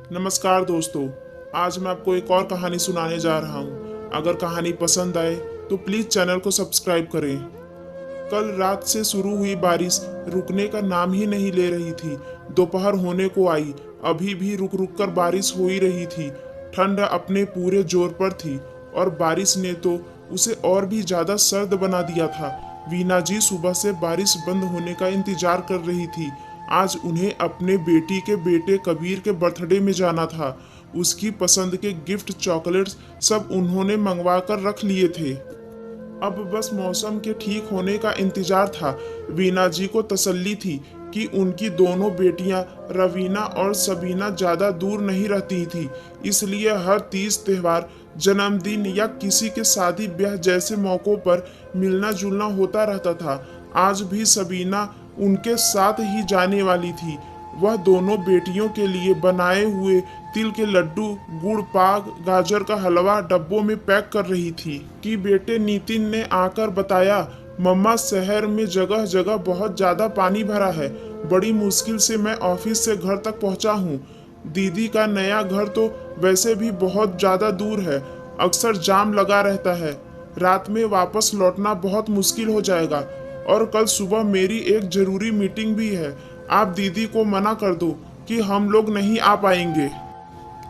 नमस्कार दोस्तों। आज मैं आपको एक और कहानी सुनाने जा रहा हूँ। अगर कहानी पसंद आए तो प्लीज़ चैनल को सब्सक्राइब करें। कल रात से शुरू हुई बारिश रुकने का नाम ही नहीं ले रही थी। दोपहर होने को आई, अभी भी रुक रुक कर बारिश हो ही रही थी। ठंड अपने पूरे जोर पर थी और बारिश ने तो उसे और भी ज़्यादा सर्द बना दिया था। वीना जी सुबह से बारिश बंद होने का इंतजार कर रही थी। आज उन्हें अपने बेटी के बेटे कबीर के बर्थडे में जाना था। उसकी पसंद के गिफ्ट चॉकलेट्स सब उन्होंने मंगवा कर रख लिए थे। अब बस मौसम के ठीक होने का इंतजार था। वीना जी को तसल्ली थी कि उनकी दोनों बेटियां रवीना और सबीना ज़्यादा दूर नहीं रहती थी, इसलिए हर तीज त्योहार, जन्मदिन या किसी के शादी ब्याह जैसे मौक़ों पर मिलना जुलना होता रहता था। आज भी सबीना उनके साथ ही जाने वाली थी। वह दोनों बेटियों के लिए बनाए हुए तिल के लड्डू, गुड़ पाक, गाजर का हलवा डब्बों में पैक कर रही थी कि बेटे नितिन ने आकर बताया, मम्मा शहर में जगह जगह बहुत ज़्यादा पानी भरा है। बड़ी मुश्किल से मैं ऑफिस से घर तक पहुंचा हूं। दीदी का नया घर तो वैसे भी बहुत ज़्यादा दूर है, अक्सर जाम लगा रहता है। रात में वापस लौटना बहुत मुश्किल हो जाएगा और कल सुबह मेरी एक ज़रूरी मीटिंग भी है। आप दीदी को मना कर दो कि हम लोग नहीं आ पाएंगे।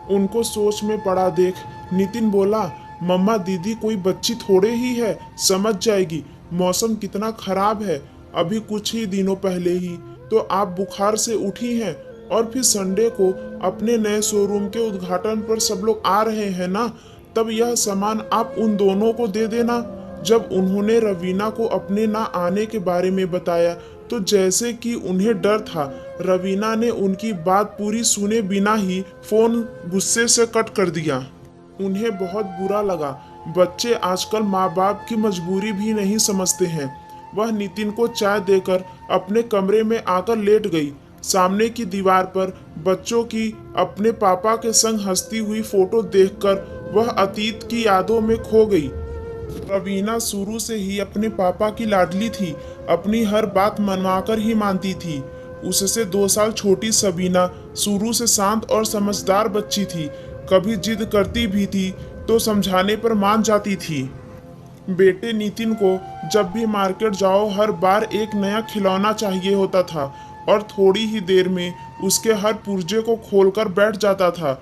उनको सोच में पड़ा देख नितिन बोला, मम्मा दीदी कोई बच्ची थोड़े ही है, समझ जाएगी। मौसम कितना खराब है, अभी कुछ ही दिनों पहले ही तो आप बुखार से उठी हैं और फिर संडे को अपने नए शोरूम के उद्घाटन पर सब लोग आ रहे हैं ना, तब यह सामान आप उन दोनों को दे देना। जब उन्होंने रवीना को अपने ना आने के बारे में बताया तो जैसे कि उन्हें डर था, रवीना ने उनकी बात पूरी सुने बिना ही फोन गुस्से से कट कर दिया। उन्हें बहुत बुरा लगा। बच्चे आजकल माँ बाप की मजबूरी भी नहीं समझते हैं। वह नितिन को चाय देकर अपने कमरे में आकर लेट गई। सामने की दीवार पर बच्चों की अपने पापा के संग हंसती हुई फोटो देखकर वह अतीत की यादों में खो गई। रवीना शुरू से ही अपने पापा की लाडली थी, अपनी हर बात मनवाकर ही मानती थी। उससे 2 साल छोटी सबीना शुरू से शांत और समझदार बच्ची थी। कभी जिद करती भी थी तो समझाने पर मान जाती थी। बेटे नितिन को जब भी मार्केट जाओ हर बार एक नया खिलौना चाहिए होता था और थोड़ी ही देर में उसके हर पुर्जे को खोलकर बैठ जाता था।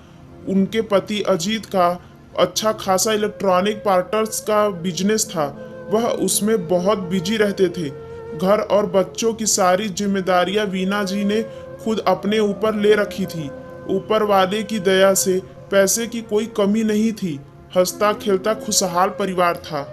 उनके पति अजीत का अच्छा खासा इलेक्ट्रॉनिक पार्ट्स का बिजनेस था। वह उसमें बहुत बिजी रहते थे। घर और बच्चों की सारी जिम्मेदारियां वीना जी ने खुद अपने ऊपर ले रखी थी। ऊपर वाले की दया से पैसे की कोई कमी नहीं थी। हंसता खेलता खुशहाल परिवार था।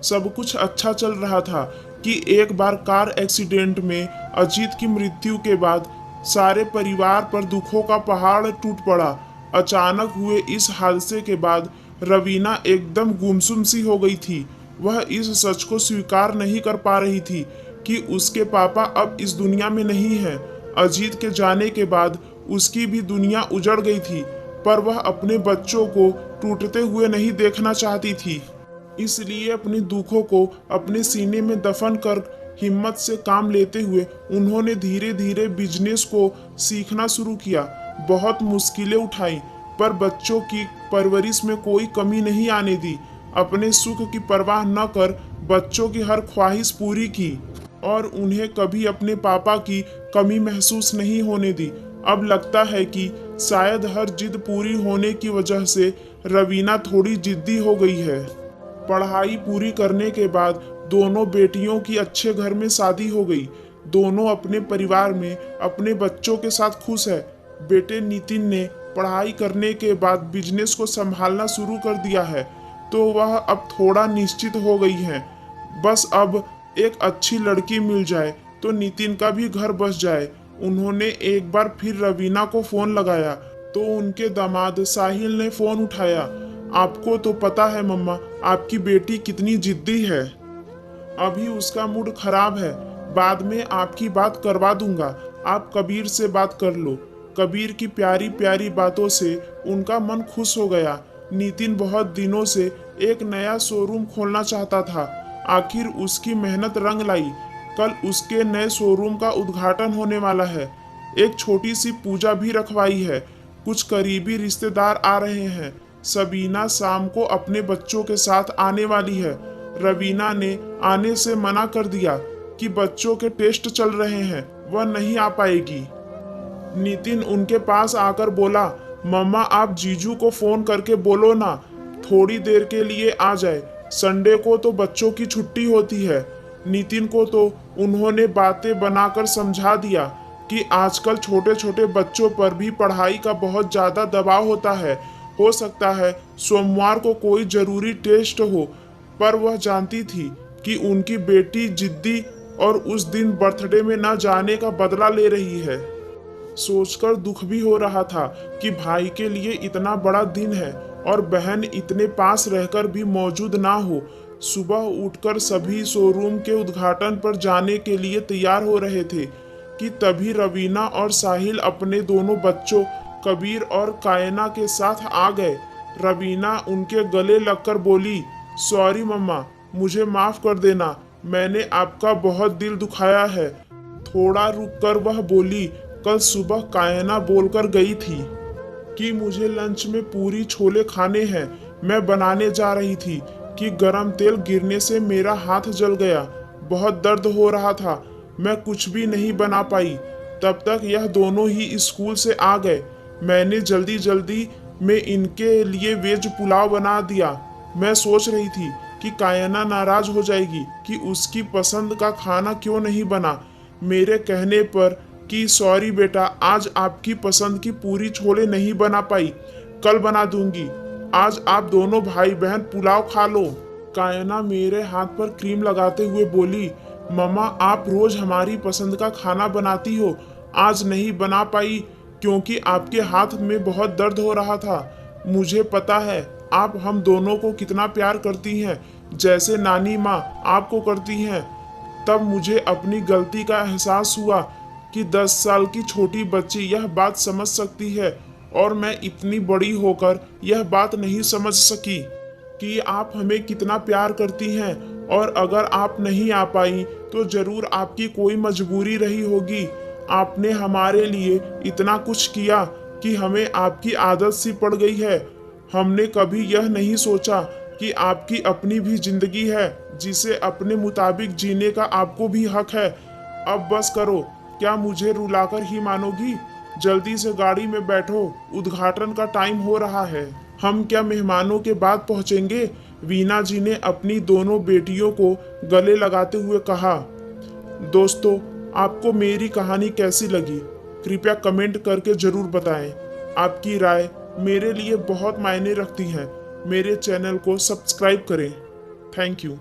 सब कुछ अच्छा चल रहा था कि एक बार कार एक्सीडेंट में अजीत की मृत्यु के बाद सारे परिवार पर दुखों का पहाड़ टूट पड़ा। अचानक हुए इस हादसे के बाद रवीना एकदम गुमसुम सी हो गई थी। वह इस सच को स्वीकार नहीं कर पा रही थी कि उसके पापा अब इस दुनिया में नहीं हैं। अजीत के जाने के बाद उसकी भी दुनिया उजड़ गई थी, पर वह अपने बच्चों को टूटते हुए नहीं देखना चाहती थी। इसलिए अपने दुखों को अपने सीने में दफन कर हिम्मत से काम लेते हुए उन्होंने धीरे धीरे बिजनेस को सीखना शुरू किया। बहुत मुश्किलें उठाई, पर बच्चों की परवरिश में कोई कमी नहीं आने दी। अपने सुख की परवाह न कर बच्चों की हर ख्वाहिश पूरी की और उन्हें कभी अपने पापा की कमी महसूस नहीं होने दी। अब लगता है कि शायद हर जिद पूरी होने की वजह से रवीना थोड़ी जिद्दी हो गई है। पढ़ाई पूरी करने के बाद दोनों बेटियों की अच्छे घर में शादी हो गई। दोनों अपने परिवार में अपने बच्चों के साथ खुश है। बेटे नितिन ने पढ़ाई करने के बाद बिजनेस को संभालना शुरू कर दिया है, तो वह अब थोड़ा निश्चित हो गई है। बस अब एक अच्छी लड़की मिल जाए तो नितिन का भी घर बस जाए। उन्होंने एक बार फिर रवीना को फोन लगाया तो उनके दामाद साहिल ने फोन उठाया। आपको तो पता है मम्मा, आपकी बेटी कितनी जिद्दी है। अभी उसका मूड खराब है, बाद में आपकी बात करवा दूंगा। आप कबीर से बात कर लो। कबीर की प्यारी प्यारी बातों से उनका मन खुश हो गया। नितिन बहुत दिनों से एक नया शोरूम खोलना चाहता था, आखिर उसकी मेहनत रंग लाई। कल उसके नए शोरूम का उद्घाटन होने वाला है। एक छोटी सी पूजा भी रखवाई है। कुछ करीबी रिश्तेदार आ रहे हैं। सबीना शाम को अपने बच्चों के साथ आने वाली है। रवीना ने आने से मना कर दिया कि बच्चों के टेस्ट चल रहे हैं, वह नहीं आ पाएगी। नितिन उनके पास आकर बोला, मम्मा आप जीजू को फोन करके बोलो ना, थोड़ी देर के लिए आ जाए। संडे को तो बच्चों की छुट्टी होती है। नितिन को तो उन्होंने बातें बनाकर समझा दिया कि आजकल छोटे छोटे बच्चों पर भी पढ़ाई का बहुत ज़्यादा दबाव होता है। हो सकता है सोमवार को कोई ज़रूरी टेस्ट हो, पर वह जानती थी कि उनकी बेटी जिद्दी और उस दिन बर्थडे में न जाने का बदला ले रही है। सोचकर दुख भी हो रहा था कि भाई के लिए इतना बड़ा दिन है और बहन इतने पास रहकर भी मौजूद ना हो। सुबह उठकर सभी शोरूम के उद्घाटन पर जाने के लिए तैयार हो रहे थे कि तभी रवीना और साहिल अपने दोनों बच्चों कबीर और कायना के साथ आ गए। रवीना उनके गले लगकर बोली, सॉरी मम्मा, मुझे माफ कर देना, मैंने आपका बहुत दिल दुखाया है। थोड़ा रुककर वह बोली, कल सुबह कायना बोलकर गई थी कि मुझे लंच में पूरी छोले खाने हैं। मैं बनाने जा रही थी कि गरम तेल गिरने से मेरा हाथ जल गया, बहुत दर्द हो रहा था, मैं कुछ भी नहीं बना पाई। तब तक यह दोनों ही स्कूल से आ गए। मैंने जल्दी जल्दी में इनके लिए वेज पुलाव बना दिया। मैं सोच रही थी कि कायना नाराज हो जाएगी कि उसकी पसंद का खाना क्यों नहीं बना। मेरे कहने पर कि सॉरी बेटा, आज आपकी पसंद की पूरी छोले नहीं बना पाई, कल बना दूंगी। आज आप दोनों भाई बहन पुलाव खा लो। कायना मेरे हाथ पर क्रीम लगाते हुए बोली, मम्मा आप रोज हमारी पसंद का खाना बनाती हो, आज नहीं बना पाई क्योंकि आपके हाथ में बहुत दर्द हो रहा था। मुझे पता है आप हम दोनों को कितना प्यार करती हैं, जैसे नानी माँ आपको करती हैं। तब मुझे अपनी गलती का एहसास हुआ कि 10 साल की छोटी बच्ची यह बात समझ सकती है और मैं इतनी बड़ी होकर यह बात नहीं समझ सकी कि आप हमें कितना प्यार करती हैं, और अगर आप नहीं आ पाई तो जरूर आपकी कोई मजबूरी रही होगी। आपने हमारे लिए इतना कुछ किया कि हमें आपकी आदत सी पड़ गई है। हमने कभी यह नहीं सोचा कि आपकी अपनी भी जिंदगी है जिसे अपने मुताबिक जीने का आपको भी हक है। अब बस करो, क्या मुझे रुलाकर ही मानोगी? जल्दी से गाड़ी में बैठो, उद्घाटन का टाइम हो रहा है। हम क्या मेहमानों के बाद पहुंचेंगे? वीना जी ने अपनी दोनों बेटियों को गले लगाते हुए कहा। दोस्तों, आपको मेरी कहानी कैसी लगी? कृपया कमेंट करके जरूर बताएं। आपकी राय मेरे लिए बहुत मायने रखती है। मेरे चैनल को सब्सक्राइब करें। Thank you.